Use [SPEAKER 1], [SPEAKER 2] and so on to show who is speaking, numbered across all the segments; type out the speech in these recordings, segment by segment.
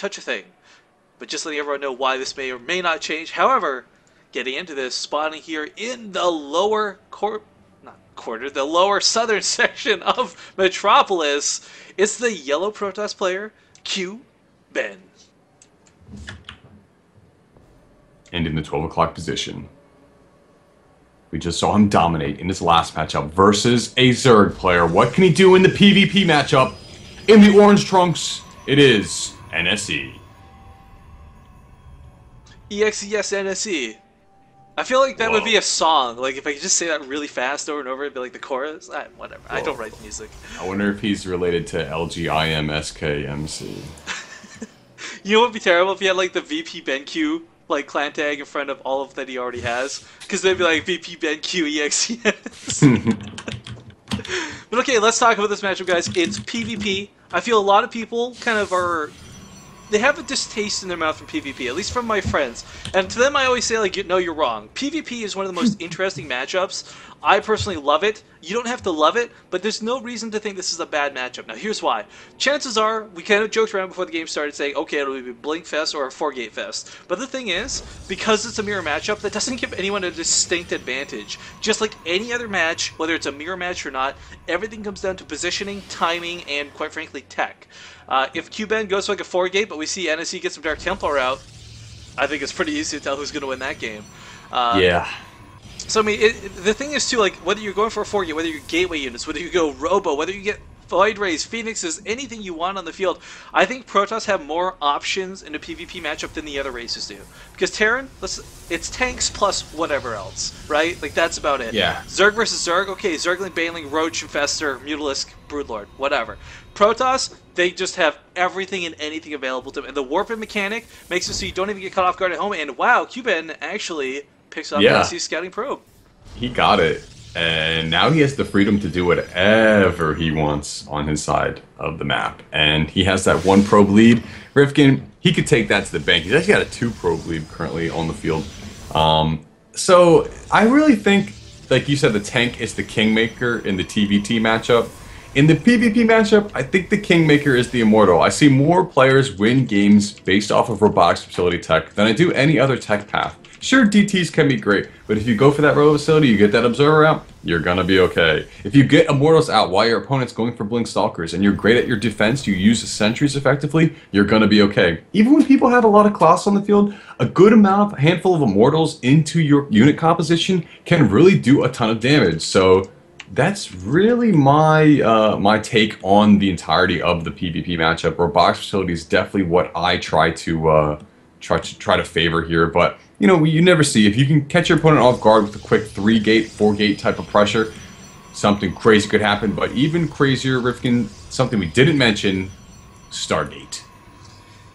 [SPEAKER 1] touch a thing. But just letting everyone know why this may or may not change. However, getting into this, spawning here in the lower the lower southern section of Metropolis, it's the yellow Protoss player, qBen.
[SPEAKER 2] And in the 12 o'clock position, we just saw him dominate in his last matchup versus a Zerg player. What can he do in the PvP matchup? In the orange trunks, it is NSE.
[SPEAKER 1] ExeNSE. I feel like that would be a song. Like, if I could just say that really fast over and over, it'd be like the chorus. Whatever. Whoa. I don't write music.
[SPEAKER 2] I wonder if he's related to LGIMSKMC.
[SPEAKER 1] You know what would be terrible if he had, like, the VP BenQ, like, clan tag in front of all of that he already has? Because they'd be like, VP BenQ EXES. But okay, let's talk about this matchup, guys. It's PvP. I feel a lot of people kind of are... They have a distaste in their mouth from PvP, at least from my friends. And to them I always say, like, no, you're wrong. PvP is one of the most interesting matchups. I personally love it. You don't have to love it, but there's no reason to think this is a bad matchup. Now, here's why. Chances are, we kind of joked around before the game started saying, okay, it'll be a Blink Fest or a 4-Gate Fest. But the thing is, because it's a mirror matchup, that doesn't give anyone a distinct advantage. Just like any other match, whether it's a mirror match or not, everything comes down to positioning, timing, and, quite frankly, tech. If qBen goes for like a 4-Gate, but we see NSE get some Dark Templar out, I think it's pretty easy to tell who's going to win that game.
[SPEAKER 2] Yeah.
[SPEAKER 1] So, I mean, the thing is, too, like, whether you're going for a 4-Gate, whether you're gateway units, whether you go Robo, whether you get Void Rays, Phoenixes, anything you want on the field, I think Protoss have more options in a PvP matchup than the other races do. Because Terran, it's tanks plus whatever else, right? Like, that's about it.
[SPEAKER 2] Yeah.
[SPEAKER 1] Zerg versus Zerg, okay, Zergling, Baneling, Roach, Infestor, Mutalisk, Broodlord, whatever. Protoss, they just have everything and anything available to them. And the warping mechanic makes it so you don't even get caught off guard at home. And wow, qBen actually picks up NSE's scouting probe.
[SPEAKER 2] He got it. And now he has the freedom to do whatever he wants on his side of the map. And he has that 1 probe lead. Rifkin, he could take that to the bank. He's actually got a 2 probe lead currently on the field. So I really think, like you said, the tank is the kingmaker in the TVT matchup. In the PvP matchup, I think the kingmaker is the immortal. I see more players win games based off of robotics facility tech than I do any other tech path. Sure, DTs can be great, but if you go for that robo facility, you get that observer out, you're gonna be okay. If you get immortals out while your opponent's going for blink stalkers and you're great at your defense, you use the sentries effectively, you're gonna be okay. Even when people have a lot of class on the field, a good amount, a handful of immortals into your unit composition can really do a ton of damage. So that's really my my take on the entirety of the PvP matchup. Robotics facility is definitely what I try to favor here, but you know, you never see. If you can catch your opponent off guard with a quick 3-Gate, 4-Gate type of pressure, something crazy could happen. But even crazier, Rifkin, something we didn't mention, Stargate.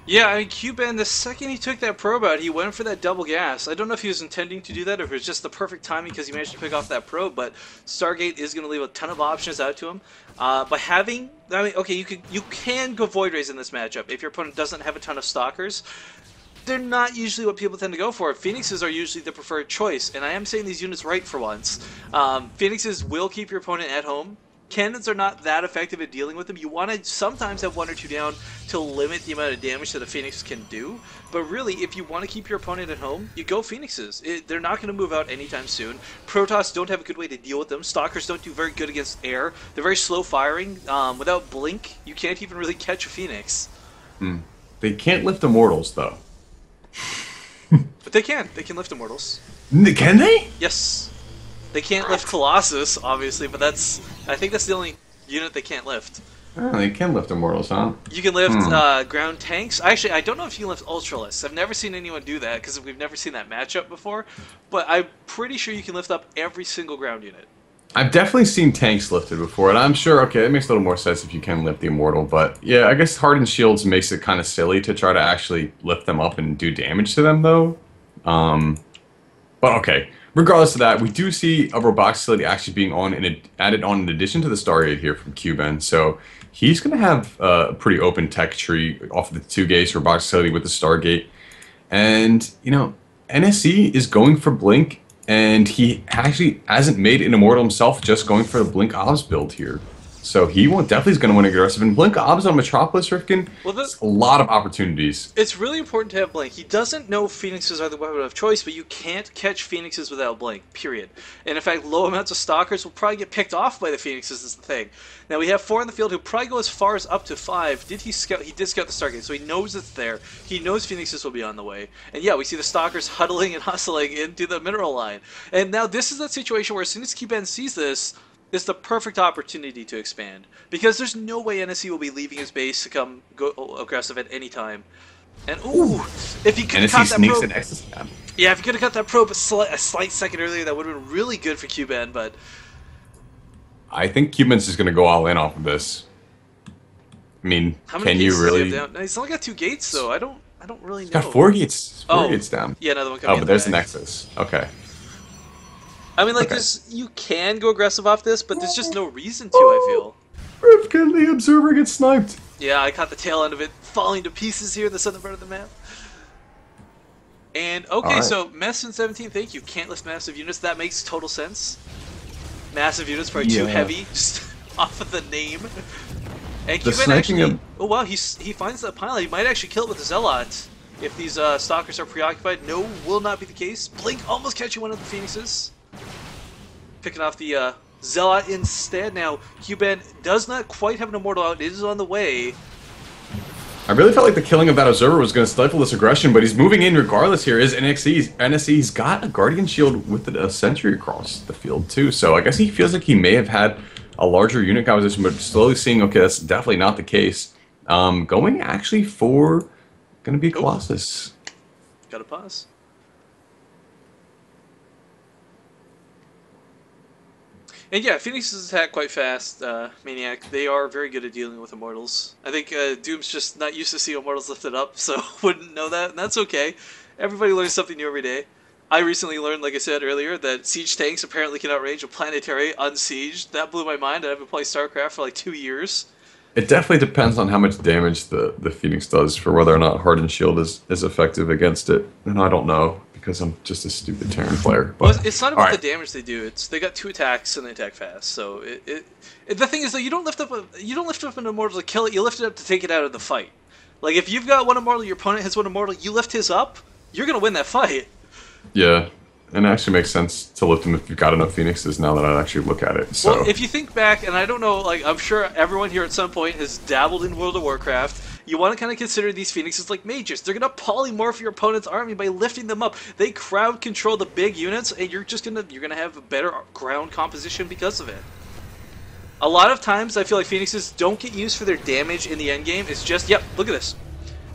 [SPEAKER 1] Yeah, I mean, qBen, the second he took that probe out, he went for that double gas. I don't know if he was intending to do that or if it was just the perfect timing because he managed to pick off that probe, but Stargate is going to leave a ton of options out to him. By having, I mean, okay, you can go Void Rays in this matchup if your opponent doesn't have a ton of stalkers. They're not usually what people tend to go for. Phoenixes are usually the preferred choice, and I am saying these units right for once. Phoenixes will keep your opponent at home. Cannons are not that effective at dealing with them. You want to sometimes have 1 or 2 down to limit the amount of damage that a Phoenix can do. But really, if you want to keep your opponent at home, you go Phoenixes. They're not going to move out anytime soon. Protoss don't have a good way to deal with them. Stalkers don't do very good against air. They're very slow firing. Without Blink, you can't even really catch a Phoenix.
[SPEAKER 2] They can't lift immortals, though.
[SPEAKER 1] But they can. They can lift Immortals.
[SPEAKER 2] Can they?
[SPEAKER 1] Yes. They can't lift Colossus, obviously, but I think that's the only unit they can't lift.
[SPEAKER 2] Oh, they can lift immortals, huh?
[SPEAKER 1] You can lift ground tanks. Actually, I don't know if you can lift Ultralists. I've never seen anyone do that because we've never seen that matchup before. But I'm pretty sure you can lift up every single ground unit.
[SPEAKER 2] I've definitely seen tanks lifted before, and I'm sure, okay, it makes a little more sense if you can lift the immortal, but yeah, I guess Hardened Shields makes it kind of silly to try to actually lift them up and do damage to them, though. But okay, regardless of that, we do see a robotics facility actually being added on in addition to the Stargate here from qBen, so he's going to have a pretty open tech tree off of the 2-Gates robotics facility with the Stargate, and, you know, NSE is going for Blink. And he actually hasn't made an immortal himself, just going for the Blink Ops build here. So he won't definitely is going to win aggressive. And Blink Obs on Metropolis Rifkin,
[SPEAKER 1] Well,
[SPEAKER 2] a lot of opportunities.
[SPEAKER 1] it's really important to have Blink. He doesn't know Phoenixes are the weapon of choice, but you can't catch Phoenixes without Blink, period. And in fact, low amounts of Stalkers will probably get picked off by the Phoenixes is the thing. Now, we have 4 in the field who probably go as far as up to 5. Did he scout? He did scout the Stargate, so he knows it's there. He knows Phoenixes will be on the way. And yeah, we see the Stalkers huddling and hustling into the mineral line. And now this is that situation where as soon as qBen sees this, it's the perfect opportunity to expand. Because there's no way NSE will be leaving his base to come go aggressive at any time. And ooh, if he could have caught that probe. Yeah, if he could have caught that probe a slight second earlier, that would have been really good for qBen, but
[SPEAKER 2] I think qBen's just going to go all in off of this. I mean, can you really?
[SPEAKER 1] No, he's only got 2 gates, though. I don't really know.
[SPEAKER 2] He's got 4 gates. 4 gates down.
[SPEAKER 1] Yeah, another one coming.
[SPEAKER 2] Oh, but there's the Nexus. Okay.
[SPEAKER 1] I mean, like, you can go aggressive off this, but there's just no reason to, I feel.
[SPEAKER 2] Rifkin, the Observer gets sniped.
[SPEAKER 1] Yeah, I caught the tail end of it falling to pieces here in the southern part of the map. And, okay, right. So, Messin 17, thank you. Can't list massive units. That makes total sense. Massive units, probably too heavy, just off of the name. And qBen actually... Oh, wow, he finds that pylon. He might actually kill it with the Zealot. If these Stalkers are preoccupied. No, will not be the case. Blink almost catching one of the Phoenixes. Picking off the Zealot instead. Now, qBen does not quite have an Immortal out. It is on the way.
[SPEAKER 2] I really felt like the killing of that Observer was going to stifle this aggression, but he's moving in regardless here. Is NSE's got a Guardian Shield with a Sentry across the field, too. So I guess he feels like he may have had a larger unit composition, but slowly seeing, okay, that's definitely not the case. Going actually for... Going to be Colossus.
[SPEAKER 1] Gotta pause. And yeah, Phoenixes attack quite fast, Maniac. They are very good at dealing with Immortals. I think Doom's just not used to seeing Immortals lifted up, so wouldn't know that, and that's okay. Everybody learns something new every day. I recently learned, like I said earlier, that siege tanks apparently can outrange a planetary unsieged. That blew my mind, and I've been playing StarCraft for like 2 years.
[SPEAKER 2] It definitely depends on how much damage the Phoenix does for whether or not Hardened Shield is effective against it. And I don't know, because I'm just a stupid Terran player. But,
[SPEAKER 1] well, it's not about the damage they do. It's they got 2 attacks and they attack fast. So the thing is, though, you don't lift up an Immortal to kill it. You lift it up to take it out of the fight. Like if you've got one Immortal, your opponent has one Immortal, you lift his up, you're gonna win that fight.
[SPEAKER 2] Yeah. And it actually makes sense to lift them if you've got enough Phoenixes now that I actually look at it. So.
[SPEAKER 1] Well, if you think back, and I don't know, like I'm sure everyone here at some point has dabbled in World of Warcraft, you want to kind of consider these Phoenixes like mages. They're going to polymorph your opponent's army by lifting them up. They crowd control the big units, and you're gonna have a better ground composition because of it. A lot of times, I feel like Phoenixes don't get used for their damage in the endgame. It's just, yep, look at this.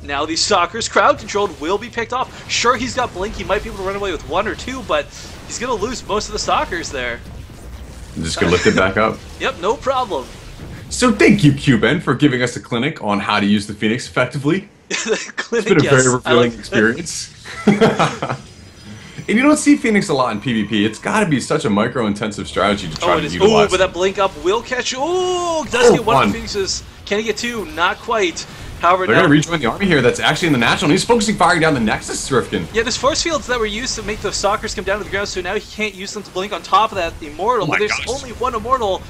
[SPEAKER 1] Now these Stalkers, crowd-controlled, will be picked off. Sure, he's got Blink. He might be able to run away with 1 or 2, but he's going to lose most of the Stalkers there.
[SPEAKER 2] I'm just going to lift it back up.
[SPEAKER 1] Yep, no problem.
[SPEAKER 2] So thank you, qBen, for giving us a clinic on how to use the Phoenix effectively.
[SPEAKER 1] The clinic,
[SPEAKER 2] it's been a very revealing experience. And you don't see Phoenix a lot in PvP. It's got to be such a micro-intensive strategy to try to utilize.
[SPEAKER 1] Oh, but that Blink up will catch. Oh, does get 1 of the Phoenixes. Can he get 2? Not quite. However,
[SPEAKER 2] they're going to rejoin the army here that's actually in the natural, and he's focusing firing down the Nexus, Rifkin.
[SPEAKER 1] Yeah, there's force fields that were used to make the Stalkers come down to the ground, so now he can't use them to blink on top of that Immortal, but there's only 1 Immortal.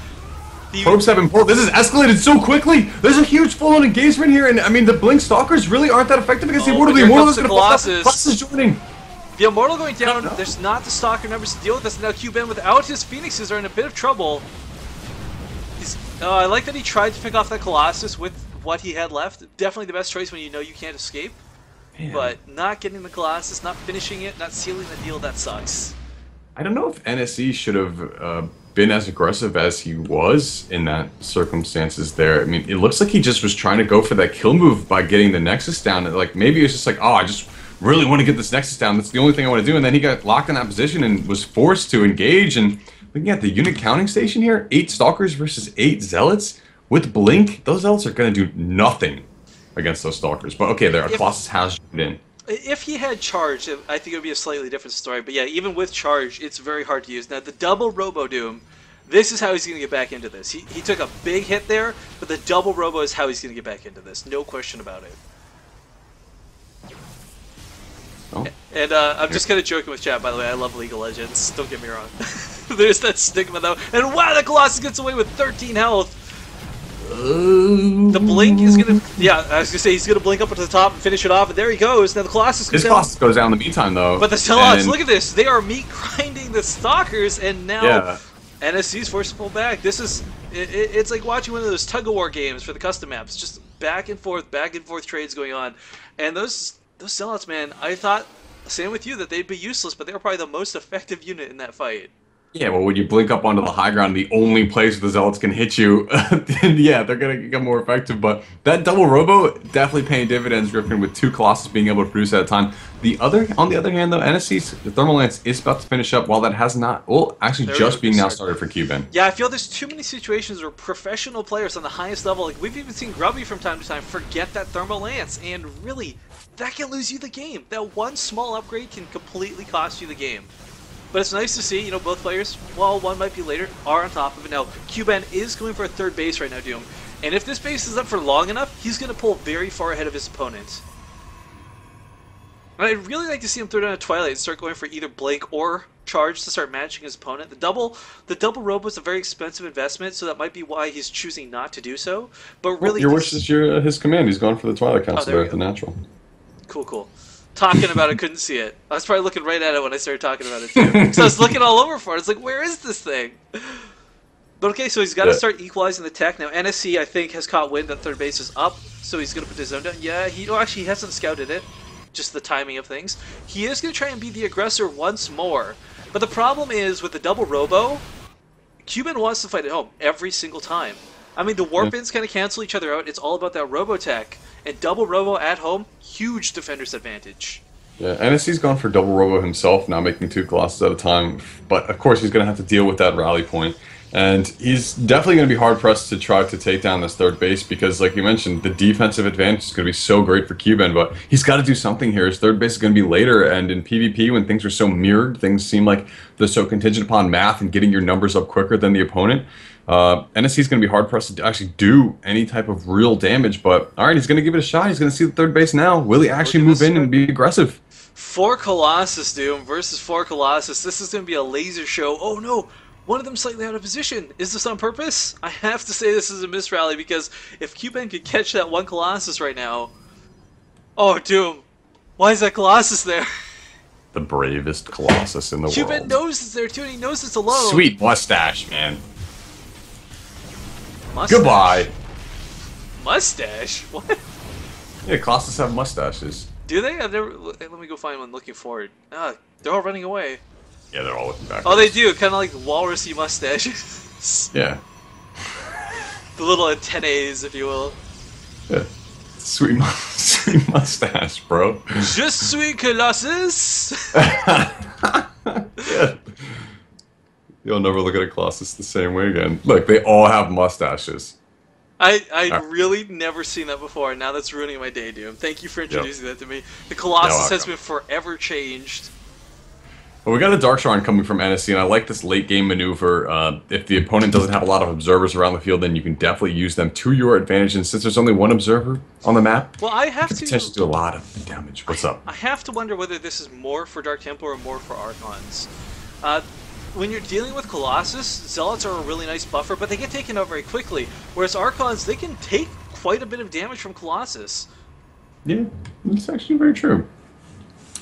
[SPEAKER 2] Probes have been pulled. This has escalated so quickly. There's a huge full-on engagement here, and I mean, the Blink Stalkers really aren't that effective against the Immortal. The Immortal is going to Colossus joining.
[SPEAKER 1] The Immortal going down, there's not the Stalker numbers to deal with this. Now qBen, without his Phoenixes, are in a bit of trouble. I like that he tried to pick off that Colossus with what he had left. Definitely the best choice when you know you can't escape. Man. But not getting the Colossus, not finishing it, not sealing the deal, that sucks.
[SPEAKER 2] I don't know if NSE should have been as aggressive as he was in that circumstances there. I mean, it looks like he just was trying to go for that kill move by getting the Nexus down. Like, maybe it was just like, oh, I just really want to get this Nexus down. That's the only thing I want to do. And then he got locked in that position and was forced to engage. And looking at the unit counting station here, 8 Stalkers versus 8 Zealots. With Blink, those Zealots are going to do nothing against those Stalkers. But okay, there, Colossus has jumped in.
[SPEAKER 1] If he had charge, I think it would be a slightly different story. But yeah, even with charge, it's very hard to use. Now, the double Robo-Doom, this is how he's going to get back into this. He took a big hit there, but the double Robo is how he's going to get back into this. No question about it. Oh. And I'm just kind of joking with chat, by the way. I love League of Legends. Don't get me wrong. There's that stigma, though. And wow, the Colossus gets away with 13 health. The blink is gonna, yeah, I was gonna say he's gonna blink up at the top and finish it off, and there he goes. Now the Colossus goes
[SPEAKER 2] His Colossus goes down in the meantime, though.
[SPEAKER 1] But the Zealots, look at this! They are meat grinding the Stalkers, and now NSC's forced to pull back. This is, it's like watching one of those tug-of-war games for the custom maps. Just back and forth trades going on. And those Zealots, man, I thought, same with you, that they'd be useless, but they were probably the most effective unit in that fight.
[SPEAKER 2] Yeah, well, when you blink up onto the high ground, the only place the Zealots can hit you, then yeah, they're going to become more effective. But that double robo definitely paying dividends, Griffin, with 2 Colossus being able to produce at a time. On the other hand, though, NSC's Thermal Lance is about to finish up while that has not, well, actually just being now started for qBen.
[SPEAKER 1] Yeah, I feel there's too many situations where professional players on the highest level, like we've even seen Grubby from time to time, forget that Thermal Lance, and really, that can lose you the game. That one small upgrade can completely cost you the game. But it's nice to see, you know, both players, well, one might be later, are on top of it. Now, qBen is going for a 3rd base right now, Doom. And if this base is up for long enough, he's going to pull very far ahead of his opponent. And I'd really like to see him throw down a Twilight and start going for either Blink or Charge to start matching his opponent. The double robo is a very expensive investment, so that might be why he's choosing not to do so. But really,
[SPEAKER 2] your wish is his command. He's gone for the Twilight Council there at the natural.
[SPEAKER 1] Cool, cool. Talking about it, couldn't see it. I was probably looking right at it when I started talking about it too. Because I was looking all over for it. It's like, where is this thing? But okay, so he's got to start equalizing the tech. Now, NSC, I think, has caught wind that 3rd base is up, so he's going to put his zone down. Yeah, actually, he hasn't scouted it. Just the timing of things. He is going to try and be the aggressor once more. But the problem is, with the double robo, qBen wants to fight at home every single time. I mean, the warp-ins kind of cancel each other out. It's all about that Robotech. And double robo at home, huge defender's advantage.
[SPEAKER 2] Yeah, NSC's gone for double robo himself, now making 2 Colossus at a time. But, of course, he's going to have to deal with that rally point. And he's definitely going to be hard-pressed to try to take down this 3rd base because, like you mentioned, the defensive advantage is going to be so great for qBen. But he's got to do something here. His 3rd base is going to be later. And in PvP, when things are so mirrored, things seem like they're so contingent upon math and getting your numbers up quicker than the opponent. NSC is going to be hard-pressed to actually do any type of real damage, but alright, he's going to give it a shot. He's going to see the 3rd base now. Will he actually move in and be aggressive?
[SPEAKER 1] 4 Colossus, Doom, versus 4 Colossus. This is going to be a laser show. Oh no, one of them slightly out of position. Is this on purpose? I have to say this is a misrally, because if qBen could catch that 1 Colossus right now... Oh, Doom, why is that Colossus there?
[SPEAKER 2] The bravest Colossus in the world.
[SPEAKER 1] qBen knows it's there too, and he knows it's alone.
[SPEAKER 2] Sweet mustache, man.
[SPEAKER 1] Mustache.
[SPEAKER 2] Goodbye.
[SPEAKER 1] Mustache? What?
[SPEAKER 2] Yeah, Colossus have mustaches.
[SPEAKER 1] Do they? I've never. Let me go find one looking forward. Ah, they're all running away.
[SPEAKER 2] Yeah, they're all looking back.
[SPEAKER 1] Oh, they do. Kind of like walrusy mustaches.
[SPEAKER 2] Yeah.
[SPEAKER 1] The little antennae, if you will.
[SPEAKER 2] Yeah. Sweet mustache, bro.
[SPEAKER 1] Je suis Colossus.
[SPEAKER 2] Yeah. You'll never look at a Colossus the same way again. Look, they all have mustaches.
[SPEAKER 1] I'd really never seen that before, and now that's ruining my day, Doom. Thank you for introducing that to me. The Colossus has been forever changed.
[SPEAKER 2] Well, we got a Dark Shrine coming from NSC, and I like this late game maneuver. If the opponent doesn't have a lot of observers around the field, then you can definitely use them to your advantage. And since there's only 1 observer on the map,
[SPEAKER 1] well, I have
[SPEAKER 2] you can potentially do a lot of damage. What's up?
[SPEAKER 1] I have to wonder whether this is more for Dark Temple or more for Archons. When you're dealing with Colossus, Zealots are a really nice buffer, but they get taken out very quickly. Whereas Archons, they can take quite a bit of damage from Colossus.
[SPEAKER 2] Yeah, that's actually very true.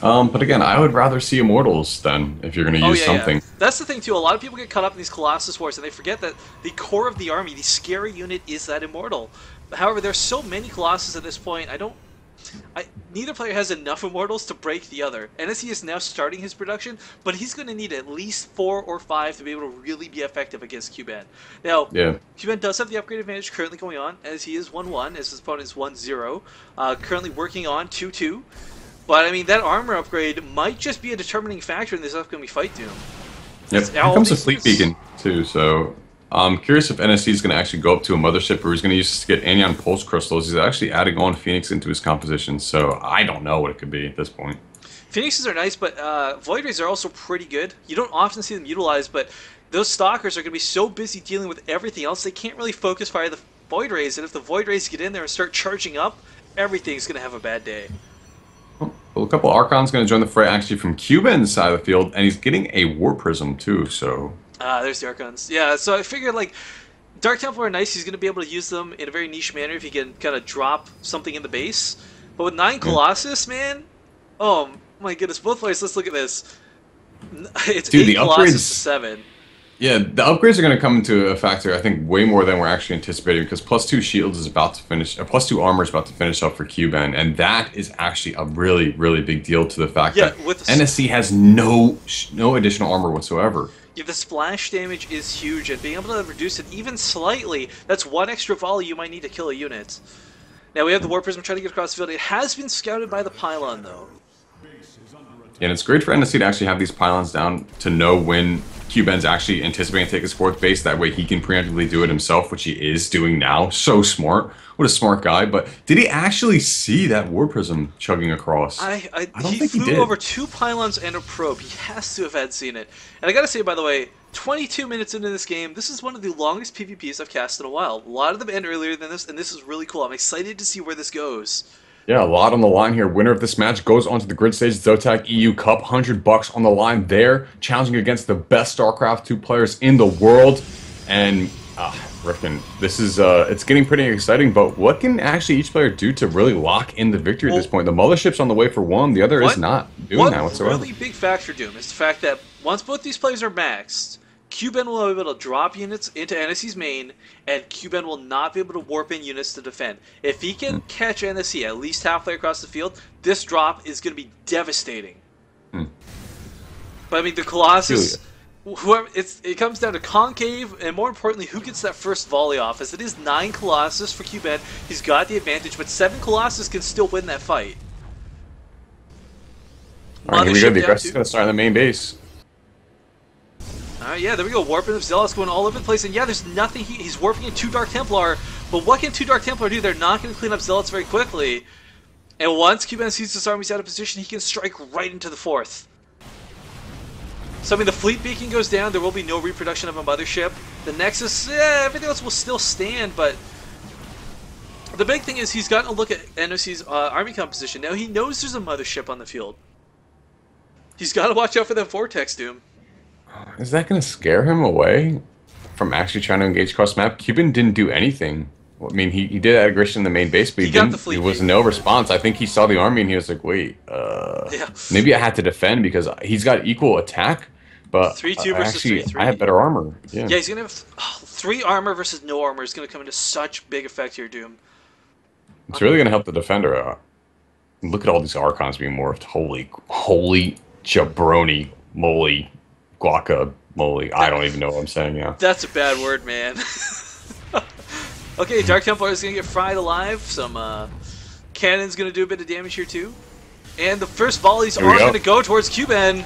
[SPEAKER 2] But again, I would rather see Immortals then, if you're going to use something.
[SPEAKER 1] Yeah. That's the thing, too. A lot of people get caught up in these Colossus wars, and they forget that the core of the army, the scary unit, is that Immortal. However, there's so many Colossus at this point, neither player has enough Immortals to break the other. NSE is now starting his production, but he's going to need at least 4 or 5 to be able to really be effective against qBen. Now, qBen does have the upgrade advantage currently going on, as he is 1-1, as his opponent is 1-0. Currently working on 2-2. But, I mean, that armor upgrade might just be a determining factor in this upcoming fight, Doom.
[SPEAKER 2] Yep, here comes a Fleet Beacon, too, so... I'm curious if NSC is going to actually go up to a mothership, or he's going to use this to get Anion Pulse Crystals. He's actually adding on Phoenix into his composition, so I don't know what it could be at this point.
[SPEAKER 1] Phoenixes are nice, but Void Rays are also pretty good. You don't often see them utilized, but those Stalkers are going to be so busy dealing with everything else, they can't really focus fire the Void Rays, and if the Void Rays get in there and start charging up, everything's going to have a bad day.
[SPEAKER 2] Well, a couple Archons going to join the fray actually from qBen's side of the field, and he's getting a War Prism too, so...
[SPEAKER 1] There's the Archons. Yeah, so I figured, like, Dark Templar are nice. He's going to be able to use them in a very niche manner if he can kind of drop something in the base. But with 9 Colossus, man, oh my goodness, both players. Let's look at this. It's
[SPEAKER 2] Dude,
[SPEAKER 1] 8
[SPEAKER 2] the
[SPEAKER 1] Colossus
[SPEAKER 2] upgrades,
[SPEAKER 1] to 7.
[SPEAKER 2] yeah, the upgrades are going to come into a factor, I think, way more than we're actually anticipating, because +2 shields is about to finish, +2 armor is about to finish up for qBen, and that is actually a really, really big deal to the fact that NSC has no additional armor whatsoever.
[SPEAKER 1] Yeah, the splash damage is huge, and being able to reduce it even slightly, that's 1 extra volley you might need to kill a unit. Now we have the War Prism trying to get across the field. It has been scouted by the pylon, though.
[SPEAKER 2] And it's great for NSC to actually have these pylons down to know when qBen's actually anticipating to take his 4th base. That way he can preemptively do it himself, which he is doing now. So smart. What a smart guy. But did he actually see that War Prism chugging across?
[SPEAKER 1] I
[SPEAKER 2] don't
[SPEAKER 1] he
[SPEAKER 2] think he
[SPEAKER 1] flew
[SPEAKER 2] did.
[SPEAKER 1] over 2 pylons and a probe. He has to have had seen it. And I gotta say, by the way, 22 minutes into this game, this is one of the longest PvPs I've cast in a while. A lot of them end earlier than this, and this is really cool. I'm excited to see where this goes.
[SPEAKER 2] Yeah, a lot on the line here. Winner of this match goes onto the grid stage. Zotac EU Cup, $100 on the line there, challenging against the best StarCraft 2 players in the world. And Rifkin, this is it's getting pretty exciting. But what can actually each player do to really lock in the victory at this point? The mothership's on the way for one. The other is not doing that whatsoever.
[SPEAKER 1] One really big factor, Doom, is the fact that once both these players are maxed, qBen will be able to drop units into NSC's main, and qBen will not be able to warp in units to defend. If he can catch NSC at least halfway across the field, this drop is going to be devastating. But I mean, the Colossus, whoever it comes down to concave, and more importantly, who gets that first volley off. As it is 9 Colossus for qBen, he's got the advantage, but 7 Colossus can still win that fight.
[SPEAKER 2] Alright, here we go. The aggressive's going to start on the main base.
[SPEAKER 1] Alright, yeah, there we go. Warping of Zealous going all over the place. And yeah, there's nothing. He's warping in 2 Dark Templar. But what can 2 Dark Templar do? They're not going to clean up Zealots very quickly. And once qBen sees his army's out of position, he can strike right into the 4th. So, I mean, the fleet beacon goes down. There will be no reproduction of a mothership. The Nexus, everything else will still stand. But the big thing is he's gotten a look at NOC's army composition. Now he knows there's a mothership on the field. He's got to watch out for that Vortex, Doom.
[SPEAKER 2] Is that going to scare him away from actually trying to engage cross map? qBen didn't do anything. I mean, he did that aggression in the main base, but he was no response. I think he saw the army and he was like, wait, maybe I had to defend because he's got equal attack, but
[SPEAKER 1] 3-2 versus 3-3.
[SPEAKER 2] I have better armor. Yeah,
[SPEAKER 1] he's going to have 3 armor versus no armor is going to come into such big effect here, Doom.
[SPEAKER 2] It's really going to help the defender. Look at all these Archons being morphed. Holy jabroni moly. Guacamole. I don't even know what I'm saying, yeah.
[SPEAKER 1] That's a bad word, man. Okay, Dark Templar is going to get fried alive. Some cannon's going to do a bit of damage here, too. And the first volleys are going to go towards qBen.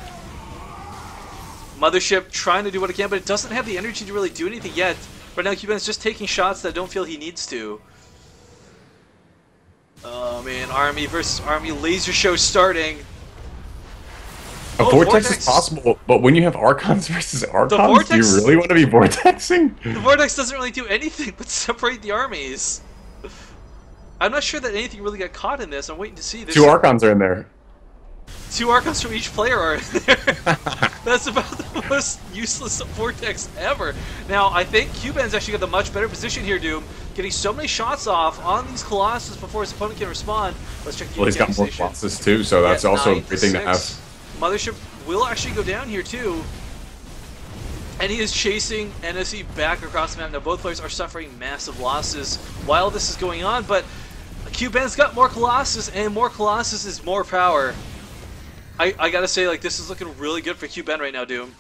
[SPEAKER 1] Mothership trying to do what it can, but it doesn't have the energy to really do anything yet. Right now, qBen's just taking shots that don't feel he needs to. Oh, man. Army versus Army laser show starting.
[SPEAKER 2] A vortex is possible, but when you have Archons versus Archons, do you really want to be vortexing?
[SPEAKER 1] The Vortex doesn't really do anything but separate the armies. I'm not sure that anything really got caught in this. I'm waiting to see.
[SPEAKER 2] 2 Archons are in there.
[SPEAKER 1] 2 Archons from each player are in there. That's about the most useless Vortex ever. Now, I think qBen's actually got the much better position here, Doom. Getting so many shots off on these Colossus before his opponent can respond. Let's check the
[SPEAKER 2] Well, he's got more Colossus too, so that's also a great thing to have.
[SPEAKER 1] Mothership will actually go down here too. And he is chasing NSE back across the map. Now both players are suffering massive losses while this is going on, but qBen's got more Colossus, and more Colossus is more power. I gotta say, like, this is looking really good for qBen right now, Doom.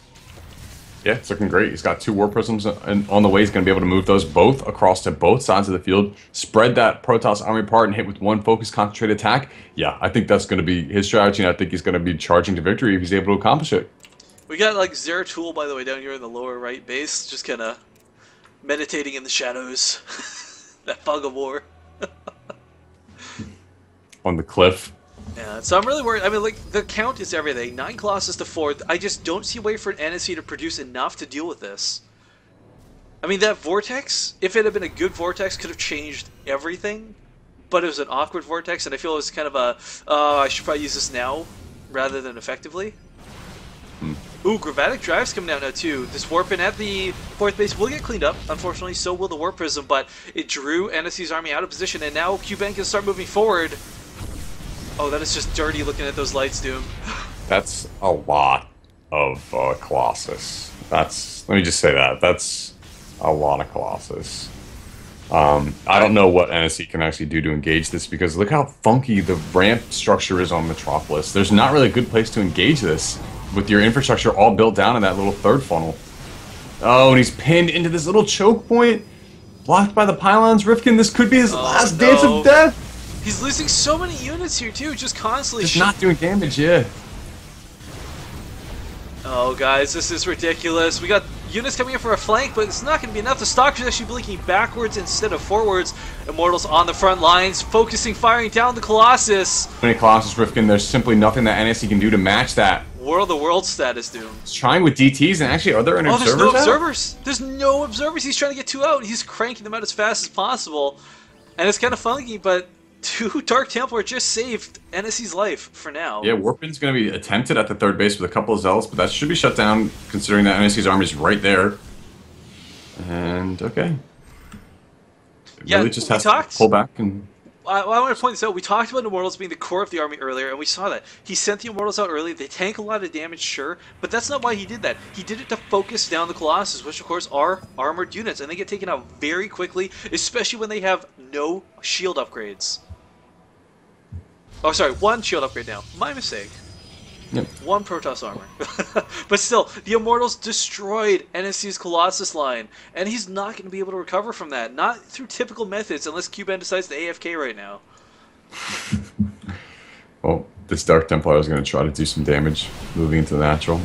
[SPEAKER 2] Yeah, it's looking great. He's got 2 War Prisms on the way. He's going to be able to move those both across to both sides of the field, spread that Protoss army apart, and hit with 1 focused concentrated attack. Yeah, I think that's going to be his strategy, and I think he's going to be charging to victory if he's able to accomplish it.
[SPEAKER 1] We got, like, Zeratul, by the way, down here in the lower right base, just kind of meditating in the shadows. That fog of war.
[SPEAKER 2] On the cliff.
[SPEAKER 1] Yeah, so I'm really worried. I mean, like, the count is everything. 9 Colossus to 4. I just don't see a way for an NSC to produce enough to deal with this. I mean, that Vortex, if it had been a good Vortex, could have changed everything. But it was an awkward Vortex, and I feel it was kind of a, I should probably use this now, rather than effectively. Ooh, Gravatic Drive's coming out now too. This warp in at the 4th base will get cleaned up. Unfortunately, so will the Warp Prism, but it drew NSC's army out of position, and now qBen can start moving forward. Oh, that is just dirty looking at those lights, Doom.
[SPEAKER 2] That's a lot of Colossus. Let me just say that. That's a lot of Colossus. I don't know what NSC can actually do to engage this, because look how funky the ramp structure is on Metropolis. There's not really a good place to engage this with your infrastructure all built down in that little third funnel. Oh, and he's pinned into this little choke point, blocked by the pylons. Rifkin, this could be his last dance of death.
[SPEAKER 1] He's losing so many units here too, just constantly.
[SPEAKER 2] Just not doing damage, yeah.
[SPEAKER 1] Oh, guys, this is ridiculous. We got units coming in for a flank, but it's not going to be enough. The Stalker's actually blinking backwards instead of forwards. Immortals on the front lines, focusing, firing down the Colossus.
[SPEAKER 2] When it Colossus, Rifkin, there's simply nothing that NSC can do to match that.
[SPEAKER 1] World of World status, Doom.
[SPEAKER 2] He's trying with DTs, and actually, are there any observers?
[SPEAKER 1] There's no observers. There's no observers. He's trying to get 2 out. He's cranking them out as fast as possible. And it's kind of funky, but 2 Dark Templar just saved NSC's life for now.
[SPEAKER 2] Yeah, Warpin's going to be attempted at the 3rd base with a couple of Zealots, but that should be shut down considering that NSC's army is right there. And, okay. It really just has to pull back and...
[SPEAKER 1] I want to point this out. We talked about Immortals being the core of the army earlier, and we saw that. He sent the Immortals out early. They tank a lot of damage, sure, but that's not why he did that. He did it to focus down the Colossus, which, of course, are armored units, and they get taken out very quickly, especially when they have no shield upgrades. Oh, sorry, 1 shield upgrade now. My mistake.
[SPEAKER 2] Yep.
[SPEAKER 1] 1 Protoss armor. But still, the Immortals destroyed NSC's Colossus line, and he's not going to be able to recover from that. Not through typical methods, unless qBen decides to AFK right now.
[SPEAKER 2] Well, this Dark Templar is going to try to do some damage, moving into the natural.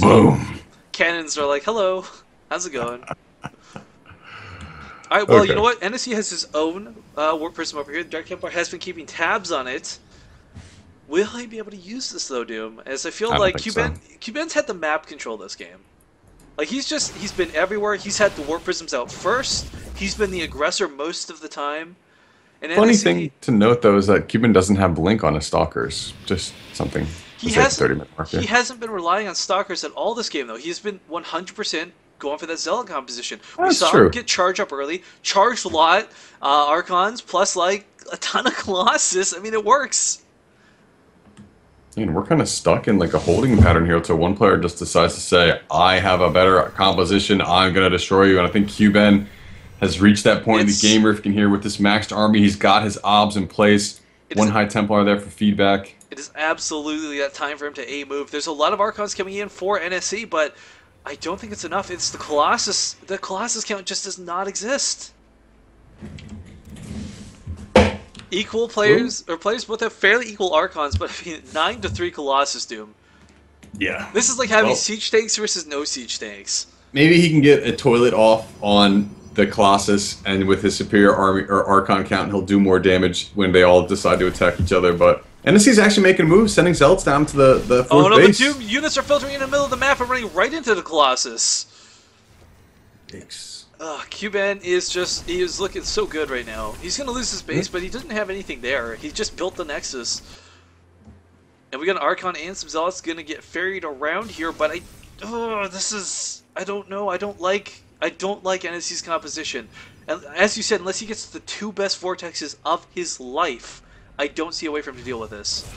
[SPEAKER 2] Boom!
[SPEAKER 1] Cannons are like, hello, how's it going? Alright, well, you know what? NSC has his own Warp Prism over here. The Dark Templar has been keeping tabs on it. Will he be able to use this, though, Doom? As I feel like qBen's had the map control this game. Like, he's been everywhere. He's had the Warp Prisms out first. He's been the aggressor most of the time. And
[SPEAKER 2] Funny thing to note, though, is that qBen doesn't have Blink on his Stalkers. Just something.
[SPEAKER 1] He hasn't been relying on Stalkers at all this game, though. He's been 100% going for that Zealot composition. We saw him get charge up early, charged a lot, Archons, plus, like, a ton of Colossus. I mean, it works.
[SPEAKER 2] And we're kind of stuck in like a holding pattern here until one player just decides to say, I have a better composition, I'm going to destroy you. And I think qBen has reached that point in the game. Rifkin here with this maxed army. He's got his obs in place. 1 High Templar there for feedback.
[SPEAKER 1] It is absolutely that time for him to A-move. There's a lot of Archons coming in for NSC, but I don't think it's enough. It's the Colossus. The Colossus count just does not exist. Equal players, or players both have fairly equal Archons, but I mean, 9-3 Colossus, Doom.
[SPEAKER 2] Yeah.
[SPEAKER 1] This is like having siege tanks versus no siege tanks.
[SPEAKER 2] Maybe he can get a toilet off on the Colossus, and with his superior army or Archon count, he'll do more damage when they all decide to attack each other. But NSC's actually making moves, sending Zealots down to the 4th base.
[SPEAKER 1] Oh no, but Doom, units are filtering in the middle of the map and running right into the Colossus.
[SPEAKER 2] Thanks.
[SPEAKER 1] qBen is looking so good right now. He's going to lose his base, but he doesn't have anything there. He just built the Nexus. And we got an Archon and some Zealots going to get ferried around here, but I don't know. I don't like NSC's composition. And as you said, unless he gets the 2 best vortexes of his life, I don't see a way for him to deal with this.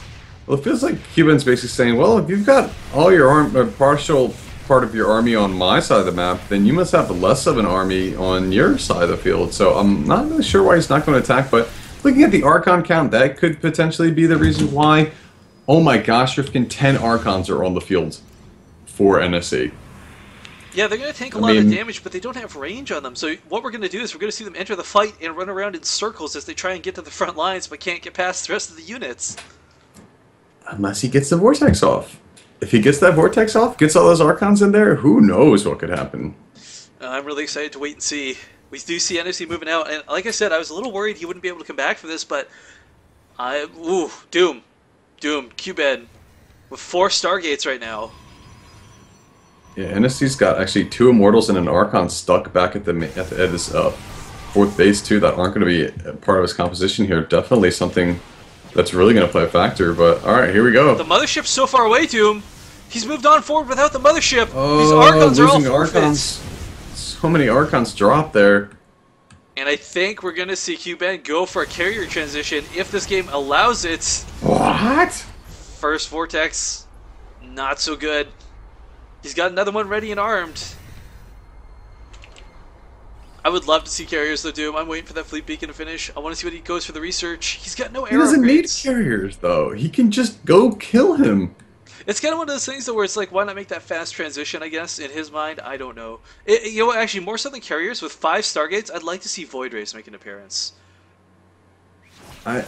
[SPEAKER 2] Well, it feels like qBen's basically saying, well, if you've got all your partial part of your army on my side of the map, then you must have less of an army on your side of the field. So I'm not really sure why he's not going to attack, but looking at the Archon count, that could potentially be the reason why. Oh my gosh, Rifkin, 10 Archons are on the field for NSC.
[SPEAKER 1] Yeah, they're going to take a lot of damage, but they don't have range on them. So what we're going to do is we're going to see them enter the fight and run around in circles as they try and get to the front lines, but can't get past the rest of the units.
[SPEAKER 2] Unless he gets the Vortex off. If he gets that Vortex off, gets all those Archons in there, who knows what could happen.
[SPEAKER 1] I'm really excited to wait and see. We do see NSC moving out, and like I said, I was a little worried he wouldn't be able to come back for this, but Doom, qBen, with 4 Stargates right now.
[SPEAKER 2] Yeah, NSC's got actually 2 Immortals and an Archon stuck back at this 4th base too that aren't going to be part of his composition here. Definitely something that's really going to play a factor, but alright, here we go.
[SPEAKER 1] The mothership's so far away, Doom. He's moved on forward without the mothership.
[SPEAKER 2] Oh,
[SPEAKER 1] These Archons are all
[SPEAKER 2] losing
[SPEAKER 1] forfeits.
[SPEAKER 2] Archons. So many Archons drop there.
[SPEAKER 1] And I think we're going to see qBen go for a carrier transition if this game allows it.
[SPEAKER 2] What?
[SPEAKER 1] First Vortex, not so good. He's got another one ready and armed. I would love to see carriers though, Doom. I'm waiting for that fleet beacon to finish. I want to see what he goes for the research. He's got no air
[SPEAKER 2] He doesn't need
[SPEAKER 1] upgrades.
[SPEAKER 2] carriers though. He can just go kill him.
[SPEAKER 1] It's kind of one of those things though where it's like, why not make that fast transition, I guess, in his mind? I don't know. You know what, actually, more so than carriers, with 5 Stargates, I'd like to see Void Rays make an appearance.
[SPEAKER 2] I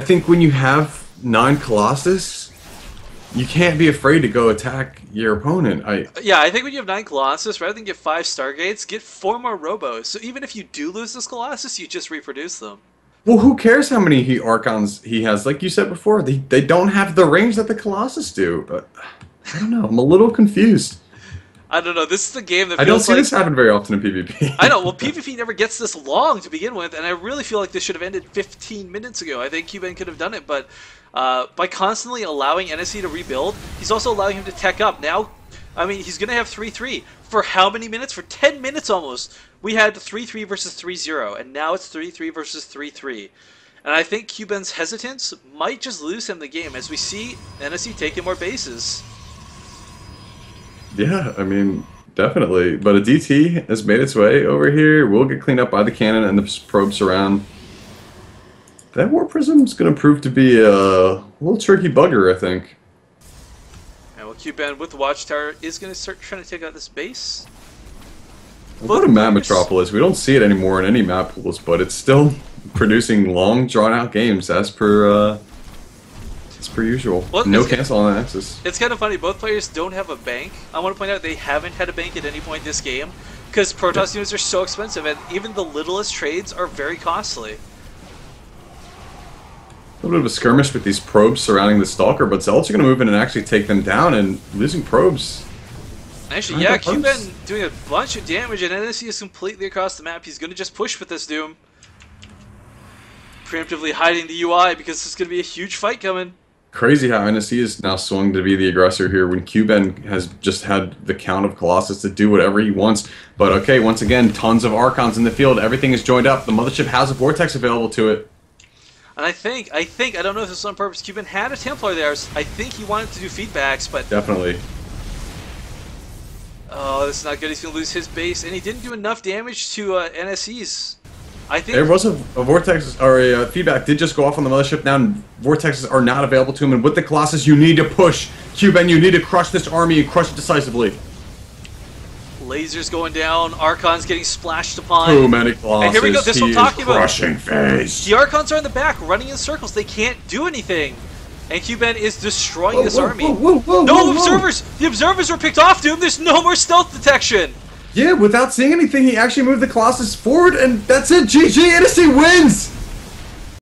[SPEAKER 2] think when you have 9 Colossus, you can't be afraid to go attack your opponent.
[SPEAKER 1] Yeah, I think when you have 9 Colossus, rather than get 5 Stargates, get 4 more Robos. So even if you do lose this Colossus, you just reproduce them.
[SPEAKER 2] Well, who cares how many Archons he has? Like you said before, they don't have the range that the Colossus do. But I don't know. I'm a little confused.
[SPEAKER 1] I don't know. This is the game that
[SPEAKER 2] I don't
[SPEAKER 1] feels
[SPEAKER 2] see
[SPEAKER 1] like...
[SPEAKER 2] this happen very often in PvP.
[SPEAKER 1] I know. Well, PvP never gets this long to begin with, and I really feel like this should have ended 15 minutes ago. I think qBen could have done it, but by constantly allowing NSE to rebuild, he's also allowing him to tech up. Now, I mean, he's going to have 3-3. For how many minutes? For 10 minutes almost. We had 3-3 versus 3-0, and now it's 3-3 versus 3-3. And I think qBen's hesitance might just lose him the game as we see NSE taking more bases.
[SPEAKER 2] Yeah, I mean, definitely. But a DT has made its way over here. Will get cleaned up by the cannon and the probes around. That War Prism's going to prove to be a little tricky bugger, I think.
[SPEAKER 1] And well, qBen with the Watchtower is going to start trying to take out this base.
[SPEAKER 2] What a map Metropolis. We don't see it anymore in any map pools, but it's still producing long, drawn-out games as per usual.
[SPEAKER 1] Well,
[SPEAKER 2] no cancel on Axis.
[SPEAKER 1] It's kind of funny. Both players don't have a bank. I want to point out they haven't had a bank at any point this game because Protoss units are so expensive, and even the littlest trades are very costly.
[SPEAKER 2] A little bit of a skirmish with these probes surrounding the Stalker, but Zealots are going to move in and actually take them down, and losing probes.
[SPEAKER 1] Actually, yeah, qBen doing a bunch of damage, and NSE is completely across the map. He's going to just push with this Doom. Preemptively hiding the UI because there's going to be a huge fight coming.
[SPEAKER 2] Crazy how NSE is now swung to be the aggressor here when qBen has just had the count of Colossus to do whatever he wants. But okay, once again, tons of Archons in the field. Everything is joined up. The Mothership has a Vortex available to it.
[SPEAKER 1] And I think, I don't know if this was on purpose, qBen had a Templar there. I think he wanted to do feedbacks, but...
[SPEAKER 2] Definitely.
[SPEAKER 1] Oh, this is not good. He's going to lose his base, and he didn't do enough damage to NSE's. I think
[SPEAKER 2] there was a Vortex, or a feedback did just go off on the Mothership. Now Vortexes are not available to him, and with the Colossus, you need to push. qBen, you need to crush this army and crush it decisively.
[SPEAKER 1] Lasers going down, Archons getting splashed upon.
[SPEAKER 2] Too many Colossus.
[SPEAKER 1] And here we go, this is what I'm talking about.
[SPEAKER 2] Crushing phase.
[SPEAKER 1] The Archons are in the back, running in circles. They can't do anything. And qBen is destroying this army. No observers! The observers were picked off, Doom! There's no more stealth detection!
[SPEAKER 2] Yeah, without seeing anything, he actually moved the Colossus forward, and that's it. GG, NSE wins!